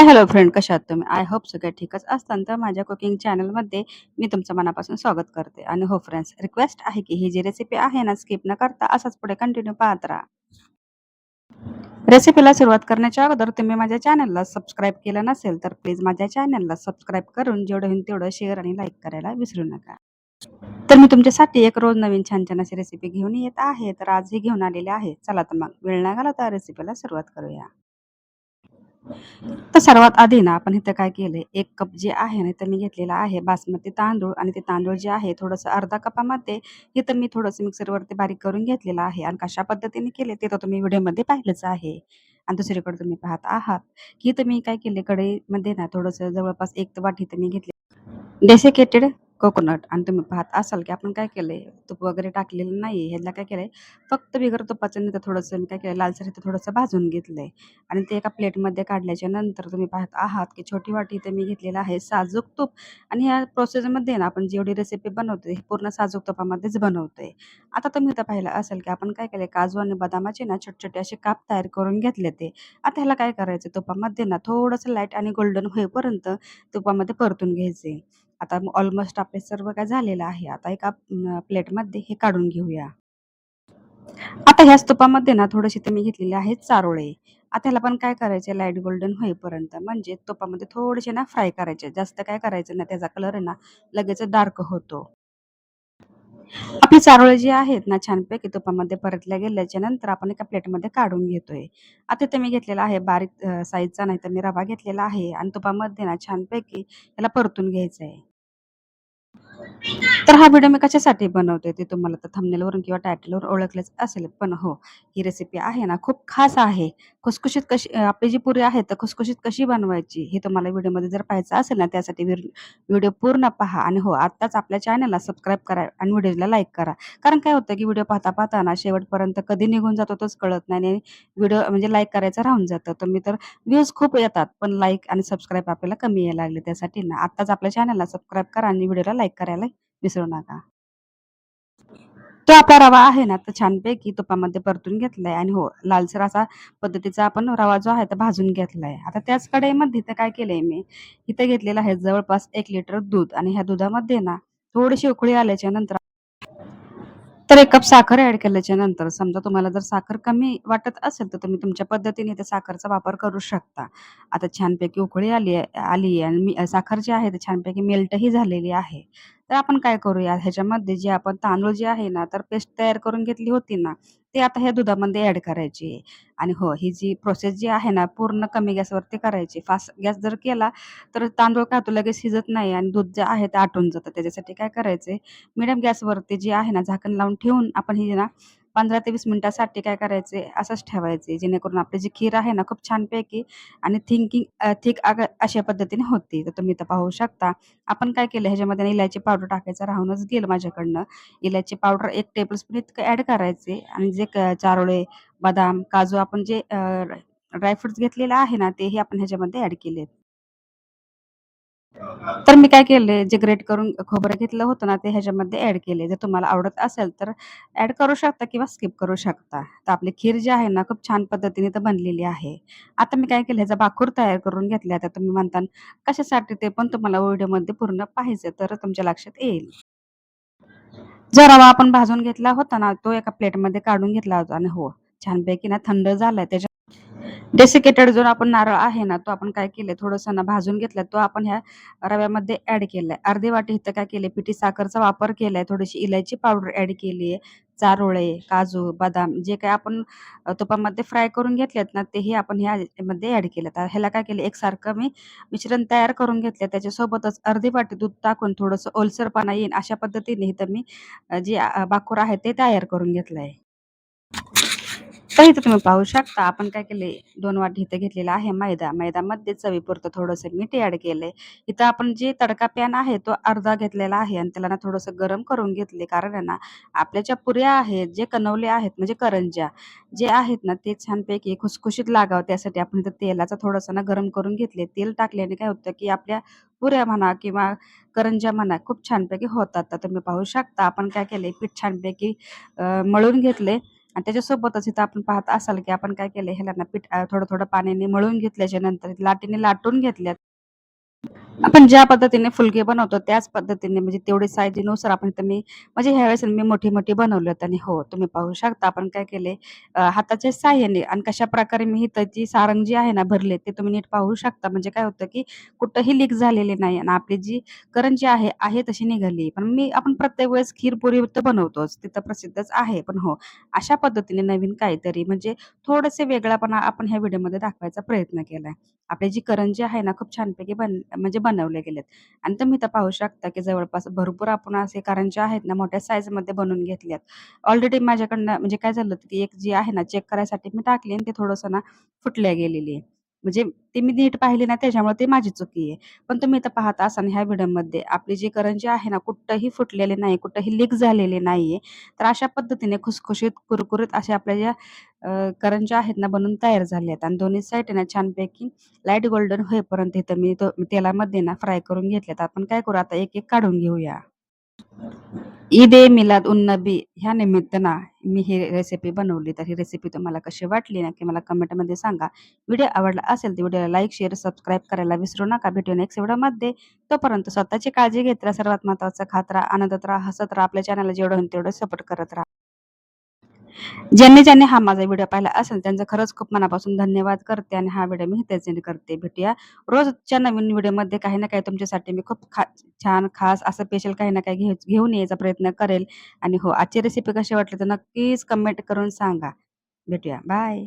Hello friend, कशा आहात तुम्ही? आय होप सगळे ठीकच असताल. तर माझ्या कुकिंग चॅनलमध्ये मी तुमचं मनापासून स्वागत करते. आणि हो फ्रेंड्स, रिक्वेस्ट आहे की ही जी रेसिपी आहे ना, स्किप न करता असंच पुढे कंटिन्यू पाहत राहा. रेसिपीला सुरुवात करण्याच्या अगोदर तुम्ही माझ्या चॅनलला सबस्क्राईब केलं नसेल तर प्लीज माझ्या चॅनलला सबस्क्राईब करून जेवढं होईल तेवढं शेअर आणि लाईक करायला विसरू नका. तर मी तुमच्यासाठी एक रोज नवीन छान छान अशी रेसिपी घेऊन येत आहे. तर आज ही घेऊन आलेली आहे. चला तर मग वेळ न घालवता रेसिपीला सुरुवात करूया. तर सर्वात आधी ना आपण इथं काय केलंय, 1 कप जे आहे ना, तर मी घेतलेला आहे बासमती तांदूळ आणि ते तांदूळ जे आहे थोडंसं अर्धा कपामध्ये इथं मी थोडंसं मिक्सरवरती बारीक करून घेतलेलं आहे. आणि कशा पद्धतीने केले ते तर तुम्ही व्हिडिओमध्ये पाहिलंच आहे. आणि दुसरीकडे तुम्ही पाहत आहात, की इथं मी काय केले, कढईमध्ये ना थोडंसं जवळपास 1 वाटी इथं मी घेतले डेसिकेटेड कोकोनट. आणि तुम्ही पाहत असाल, की आपण काय केलंय, तूप वगैरे टाकलेलं नाहीये. ह्याला काय केलंय, फक्त बिगर तुपाचं नाही तर थोडंसं मी काय केलं, लालसर इथं थोडंसं भाजून घेतलंय. आणि ते एका प्लेटमध्ये काढल्याच्या नंतर तुम्ही पाहत आहात, की छोटी वाटी इथे मी घेतलेलं आहे साजूक तूप. आणि ह्या प्रोसेसमध्ये ना आपण जेवढी रेसिपी बनवतोय, ही पूर्ण साजूक तुपामध्येच बनवतोय. आता तुम्ही इथं पाहिलं असेल, की आपण काय केलंय, काजू आणि बदामाचे ना छोटे-छोटे असे काप तयार करून घेतले ते. आता ह्याला काय करायचं, तुपामध्ये ना थोडंसं लाईट आणि गोल्डन होईपर्यंत तुपामध्ये परतून घ्यायचे. आता ऑलमोस्ट आपले सर्व काय झालेलं आहे. आता एका प्लेटमध्ये हे काढून घेऊया. आता ह्याच तुपामध्ये ना थोडेसे ते मी घेतलेले आहेत चारोळे. आता ह्याला पण काय करायचे, लाईट गोल्डन होईपर्यंत म्हणजे तुपामध्ये थोडेसे ना फ्राय करायचे. जास्त काय करायचं ना, त्याचा कलर आहे ना लगेच डार्क होतो. आपली चारोळे जी आहेत ना छानपैकी तुपामध्ये परतल्या गेल्याच्या नंतर आपण एका प्लेटमध्ये काढून घेतोय. आता इथे मी घेतलेला आहे बारीक साईजचा नाही तर मी रवा घेतलेला आहे आणि तुपामध्ये ना छानपैकी त्याला परतून घ्यायचं आहे. तर हा व्हिडिओ मी कशासाठी बनवते ते तुम्हाला तर थंबनेलवरून किंवा टायटलवरून ओळखलंच असेल. पण हो, ही रेसिपी आहे ना खूप खास आहे. खुसखुशीत कशी आपली जी पुरी आहे तर खुसखुशीत कशी बनवायची हे तुम्हाला व्हिडिओमध्ये जर पाहायचं असेल ना, त्यासाठी व्हिडिओ पूर्ण पहा. आणि हो, आत्ताच आपल्या चॅनलला सबस्क्राईब करा आणि व्हिडिओला लाईक करा. कारण काय होतं, की व्हिडिओ पाहता-पाहता ना शेवटपर्यंत कधी निघून जातो तोच कळत नाही आणि व्हिडिओ म्हणजे लाईक करायचं राहून जातं. तुम्ही तर व्ह्यूज खूप येतात, पण लाईक आणि सबस्क्राईब आपल्याला कमी यायला लागले. त्यासाठी ना आत्ताच आपल्या चॅनलला सबस्क्राईब करा आणि व्हिडिओला लाईक करायला विसरू नका. तो आपला रवा आहे ना, तर छानपैकी तुपामध्ये परतून घेतलाय. आणि हो, लालसर असा पद्धतीचा आपण रवा जो आहे तो भाजून घेतलाय. आता त्याच कढईमध्ये इथं काय केलंय मी, इथं घेतलेलं आहे जवळपास 1 लिटर दूध. आणि ह्या दुधामध्ये ना थोडीशी उकळी आल्याच्या नंतर तर 1 कप साखर ॲड केल्याच्या नंतर समजा तुम्हाला जर साखर कमी वाटत असेल, तर तुम्ही तुमच्या पद्धतीने त्या साखरचा वापर करू शकता. आता छानपैकी उकळी आली आणि साखर जी आहे ती छानपैकी मेल्टही झालेली आहे. तर आपण काय करूया, ह्याच्यामध्ये जे आपण तांदूळ जे आहे ना, तर पेस्ट तयार करून घेतली होती ना, ते आता ह्या दुधामध्ये ॲड करायची आहे. आणि हो, ही जी प्रोसेस जी आहे ना, पूर्ण कमी गॅसवरती करायची. फास्ट गॅस जर केला, तर तांदूळ काय होतं लगेच शिजत नाही आणि दूध जे आहे ते आटून जातं. त्याच्यासाठी काय करायचंय, मीडियम गॅसवरती जे आहे ना झाकण लावून ठेवून आपण ही ना 15 ते 20 मिनिटासाठी काय करायचे, असंच ठेवायचे. जेणेकरून आपली जी खीर आहे ना खूप छानपैकी आणि थिक अशा पद्धतीने होते. तर तुम्ही इथं पाहू शकता. आपण काय केलं, ह्याच्यामध्ये इलायची पावडर टाकायचं राहूनच गेलं माझ्याकडनं. इलायची पावडर 1 टेबलस्पून इतकं ॲड करायचे. आणि जे चारोळे, बदाम, काजू आपण जे ड्रायफ्रुट्स घेतलेलं आहे ना, तेही आपण ह्याच्यामध्ये ॲड केलेत. तर मी काय केलंय, जे ग्रेट करून खोबरं घेतलं होतं ना, ते ह्याच्यामध्ये ॲड केले. जर तुम्हाला आवडत असेल तर ॲड करू शकता किंवा स्किप करू शकता. तर आपली खीर जी आहे ना, खूप छान पद्धतीने तर बनलेली आहे. आता मी काय केलं, ह्याचा बाकूर तयार करून घेतला. आता तुम्ही म्हणताल कशासाठी, ते पण तुम्हाला व्हिडिओमध्ये पूर्ण पाहायचं तर तुमच्या लक्षात येईल. जो रवा आपण भाजून घेतला होता ना, तो एका प्लेटमध्ये काढून घेतला होता. आणि हो, छानपैकी ना थंड झालाय. डेसिकेटेड जो आपण नारळ आहे ना, तो आपण काय केलंय थोडंसं ना भाजून घेतलाय. तो आपण ह्या रव्यामध्ये ॲड केलाय. अर्धी वाटी इथं काय केलंय, पिठी साखरचा वापर केलाय. थोडीशी इलायची पावडर ॲड केली आहे. चारोळे, काजू, बदाम जे काही आपण तुपामध्ये फ्राय करून घेतलेत ना, तेही आपण ह्यामध्ये ॲड केलेत. ह्याला काय केलं, एकसारखं मी मिश्रण तयार करून घेतलं. त्याच्यासोबतच अर्धी वाटी दूध टाकून थोडंसं ओलसरपणा येईल अशा पद्धतीने इथं मी जे बाकूर आहे ते तयार करून घेतलंय. तर इथे तुम्ही पाहू शकता आपण काय केले, 2 वाटी इथे घेतलेला आहे मैदा. मैद्यामध्ये चवीपुरतं थोडंसं मीठ ॲड केलंय. इथं आपण जे तडका पॅन आहे तो अर्धा घेतलेला आहे आणि त्याला ना थोडंसं गरम करून घेतले. कारण आहे ना, आपल्या ज्या पुऱ्या आहेत, जे कणवले आहेत म्हणजे करंज्या जे आहेत ना, ते छानपैकी खुसखुशीत लागावं त्यासाठी आपण इथं तेलाचा थोडंसं ना गरम करून घेतले. तेल टाकल्याने काय होतं, की आपल्या पुऱ्या म्हणा किंवा करंज्या म्हणा खूप छानपैकी होतात. तर तुम्ही पाहू शकता आपण काय केलंय, पीठ छानपैकी मळून घेतले. आणि त्याच्यासोबतच इथं आपण पाहत असाल, की आपण काय केलंय ह्याला ना पीठ थोडं-थोडं पाण्याने मळून घेतल्याच्या नंतर लाटीने लाटून घेतल्यात. आपण ज्या पद्धतीने फुलके बनवतो त्याच पद्धतीने म्हणजे तेवढी साईजनुसार आपण इथं मी म्हणजे ह्यावेळेस मी मोठी-मोठी बनवलेत आणि हो, तुम्ही पाहू शकता आपण काय केले हाताच्या सहाय्याने आणि कशाप्रकारे मी इथं जी सारंग जी आहे ना भरले ते तुम्ही नीट पाहू शकता. म्हणजे काय होतं, की कुठंही लीक झालेली नाही आणि आपली जी करंजी आहे तशी निघाली. पण आपण प्रत्येक वेळेस खीर-पुरी तर बनवतोच, तिथं प्रसिद्धच आहे. पण हो, अशा पद्धतीने नवीन काहीतरी म्हणजे थोडेसे वेगळापणा आपण ह्या व्हिडिओमध्ये दाखवायचा प्रयत्न केलाय. आपली जी करंजी आहे ना, खूप छानपैकी म्हणजे बनवले गेलेत. आणि तुम्ही इथं पाहू शकता, की जवळपास भरपूर आपण असे करंज्या आहेत ना, मोठ्या साईजमध्ये बनवून घेतल्यात. ऑलरेडी माझ्याकडनं म्हणजे काय झालं होतं, की एक जी आहे ना, चेक करायसाठी मी टाकली आणि ते थोडंसं ना फुटल्या गेलेली आहे. म्हणजे ते मी नीट पाहिली नाही त्याच्यामुळे ती माझी चुकी आहे. पण तुम्ही इथं पाहत असाल ह्या व्हिडिओमध्ये आपली जी करंजी आहे ना, कुठंही फुटलेली नाही, कुठंही लीक झालेली नाहीये. तर अशा पद्धतीने खुसखुशीत, कुरकुरीत अशा आपल्या ज्या करंज्या आहेत ना, बनून तयार झाल्या आहेत आणि दोन्ही साइडने ना छानपैकी लाईट गोल्डन होईपर्यंत इथं मी तेलामध्ये ना फ्राय करून घेतलेत. आपण काय करू आता एक-एक काढून घेऊया. ईद ए मिलाद उन नबी ह्या निमित्त ना मी ही रेसिपी बनवली. तर ही रेसिपी तुम्हाला कशी वाटली नक्की मला कमेंटमध्ये सांगा. व्हिडिओ आवडला असेल तर व्हिडिओला लाईक, शेअर, सबस्क्राईब करायला विसरू नका. भेटूया नेक्स्ट व्हिडिओमध्ये. तोपर्यंत स्वतःची काळजी घेत राहा. सर्वात महत्त्वाचं खात राहा, आनंदात राहा, हसत राहा. आपल्या चॅनलला जेवढं होईल तेवढं सपोर्ट करत राहा. ज्यांनी हा माझा व्हिडिओ पाहिला असेल त्यांचं खरंच खूप मनापासून धन्यवाद करते आणि हा व्हिडिओ मी इथेच एंड करते. भेटूया रोजच्या नवीन व्हिडिओमध्ये काही ना काही तुमच्यासाठी मी खूप छान खास असं स्पेशल काही ना काही घेऊन यायचा प्रयत्न करेल आणि हो आजची रेसिपी कशी वाटली तर नक्कीच कमेंट करून सांगा. भेटूया. बाय.